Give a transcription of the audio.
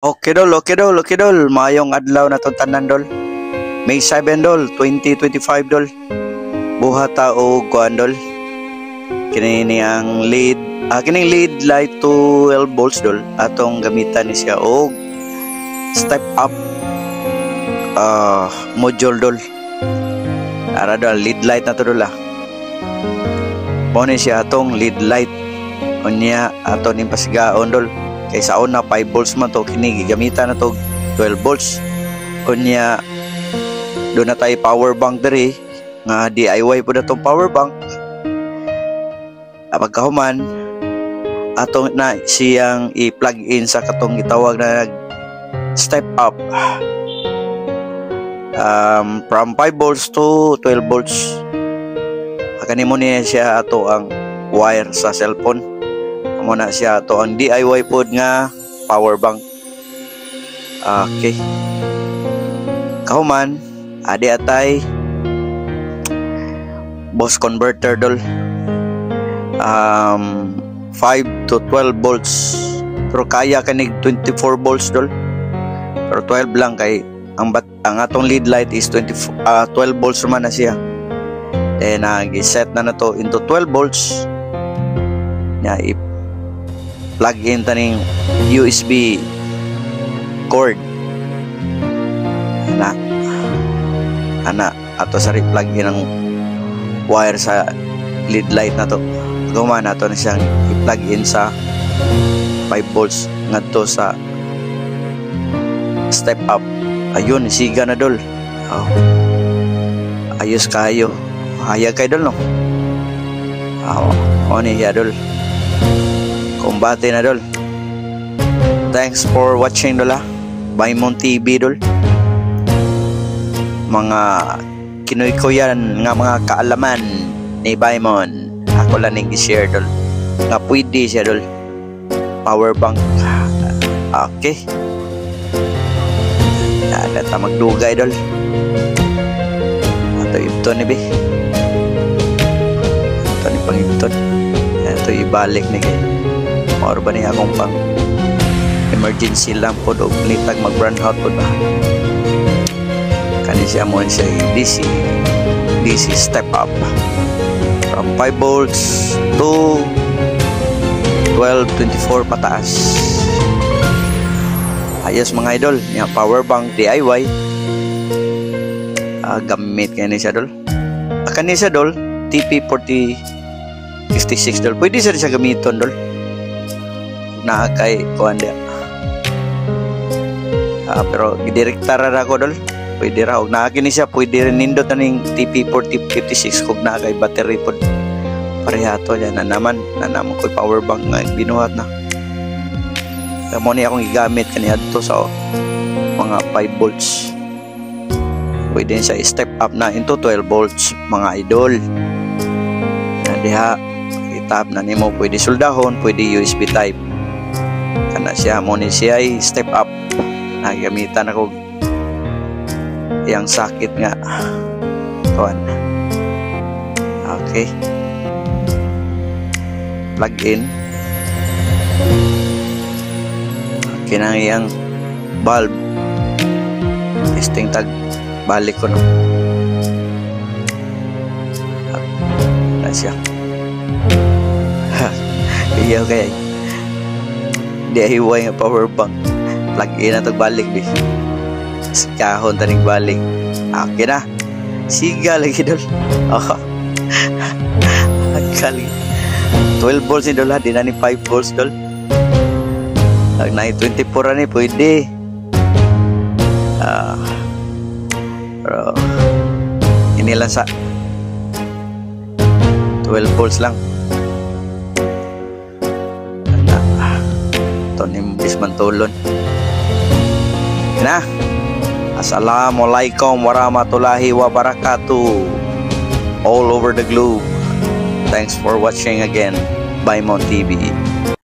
Okay dol. Mayong adlaw na tong tanan dol. May 7 dol, 2025 dol. Buhat ta og kuan dol. Kini ang lead, kining lead light 12 volts dol. Atong gamitan ni siya og step up module dol. Ara dol lead light na to dol ah. Mo ni siya atong lead light. Unya ato ning pasigaon dol. Kay sa una 5 volts man to, kini gigamitan na to 12 volts. Kunya do na tay power bank diri nga DIY po na tong power bank. Pagkahuman atong na siyang i-plug in sa katong gitawag na step up from 5 volts to 12 volts. Kanimo niya siya ato ang wire sa cellphone. Amo na siya to ang DIY pod nga power bank. Okay. Kahuman adi atay boost converter dol. 5 to 12 volts. Pero kaya kanig 24 volts dol. Pero 12 lang kay ang atong lead light is 12 volts man na siya. Then gi-set na to into 12 volts. Nya plug in taning USB cord ana ato sa plug in ang wire sa lead light na to. Gumawa na to na siyang i-plug in sa 5 volts ngadto sa step up. Ayun, siga na dol. Ayos kayo. Hayag kay dol no. Oni ya dol. Kumbate na dol. Thanks for watching dol ah. Baymon TV dol. Mga kinoy-koyan nga mga kaalaman ni Baymon. Ako lang ning i-share dol. Nga pwede siya dol. Power bank. Okay. Ada ta magdugay dol. Ato ito ni be. Ato ni pangipton. Ato ibalik ni kay. Or ba niya akong pang emergency lang po o litag mag run out po ba kani siya mo siya DC step up from 5 volts to 12-24 pataas. Ayos mga idol yung power bank DIY. Gamit kani siya dol kani siya dol TP4056 dol. Pwede siya gamiton dol na kay kuan dia. Pero gidirekta ra ako dol. Pwede ra og naa kini siya pwede rin nindot ning TP4056 kog na kay battery pod. Parehato yan na naman ko power bank nga binuhat na. Mo ni akong gigamit kani adto sa mga 5 volts. Pwede siya step up na into 12 volts mga idol. Diha itap na nimo pwede soldahon, pwede USB type. Kana siya mo ni siya ay step up. Nagamitan ako yang sakit nga kuan. Okay, plug in kinang yang bulb testing tag balik ko no na siya. Iya okay DIY nga power bank plug in na balik di kahon tanig balik. Okay na siga lagi dol. Kali 12 volts ni dol di na ni 5 volts dol. Pag na 24 ni pwede. Pero ini lang sa 12 volts lang. Ito ni dismantulon na. Assalamualaikum warahmatullahi wabarakatuh all over the globe. Thanks for watching again. Baymon TV.